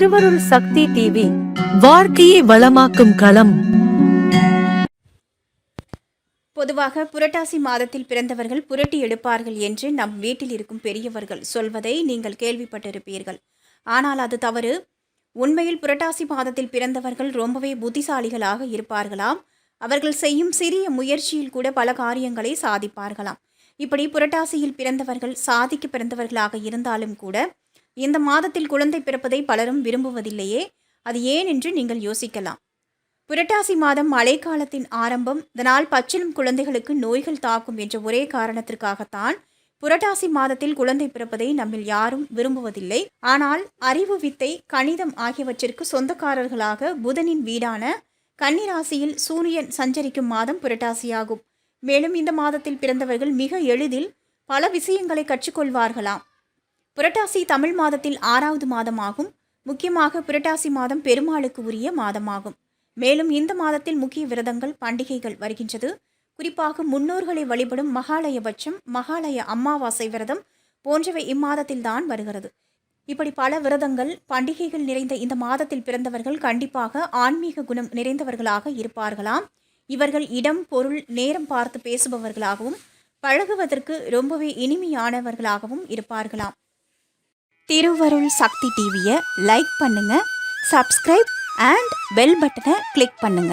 திருவருள் சக்தி டிவி வாழ்க்கையை வளமாக்கும் களம். பொதுவாக புரட்டாசி மாதத்தில் பிறந்தவர்கள் புரட்டி எடுப்பார்கள் என்று நம் வீட்டில் இருக்கும் பெரியவர்கள் சொல்வதை நீங்கள் கேள்விப்பட்டிருப்பீர்கள். ஆனால் அது தவறு. உண்மையில் புரட்டாசி மாதத்தில் பிறந்தவர்கள் ரொம்பவே புத்திசாலிகளாக இருப்பார்களாம். அவர்கள் செய்யும் சிறிய முயற்சியில் கூட பல காரியங்களை சாதிப்பார்களாம். இப்படி புரட்டாசியில் பிறந்தவர்கள் சாதிக்க பிறந்தவர்களாக இருந்தாலும் கூட இந்த மாதத்தில் குழந்தை பிறப்பதை பலரும் விரும்புவதில்லையே. அது ஏன் என்று நீங்கள் யோசிக்கலாம். புரட்டாசி மாதம் மழைக்காலத்தின் ஆரம்பம். இதனால் பச்சிளம் குழந்தைகளுக்கு நோய்கள் தாக்கும் என்ற ஒரே காரணத்திற்காகத்தான் புரட்டாசி மாதத்தில் குழந்தை பிறப்பதை நம்மில் யாரும் விரும்புவதில்லை. ஆனால் அறிவு, வித்தை, கணிதம் ஆகியவற்றிற்கு சொந்தக்காரர்களாக புதனின் வீடான கன்னிராசியில் சூரியன் சஞ்சரிக்கும் மாதம் புரட்டாசியாகும். மேலும் இந்த மாதத்தில் பிறந்தவர்கள் மிக எளிதில் பல விஷயங்களை கற்றுக்கொள்வார்களாம். புரட்டாசி தமிழ் மாதத்தில் 6வது மாதமாகும். முக்கியமாக புரட்டாசி மாதம் பெருமாளுக்கு உரிய மாதமாகும். மேலும் இந்த மாதத்தில் முக்கிய விரதங்கள், பண்டிகைகள் வருகின்றது. குறிப்பாக முன்னோர்களை வழிபடும் மகாலயபட்சம், மகாலய அமாவாசை விரதம் போன்றவை இம்மாதத்தில் தான் வருகிறது. இப்படி பல விரதங்கள், பண்டிகைகள் நிறைந்த இந்த மாதத்தில் பிறந்தவர்கள் கண்டிப்பாக ஆன்மீக குணம் நிறைந்தவர்களாக இருப்பார்களாம். இவர்கள் இடம், பொருள், நேரம் பார்த்து பேசுபவர்களாகவும் பழகுவதற்கு ரொம்பவே இனிமையானவர்களாகவும் இருப்பார்களாம். திருவருள் சக்தி டிவியை லைக் பண்ணுங்க, சப்ஸ்கிரைப் அண்ட் பெல் பட்டனை கிளிக் பண்ணுங்க.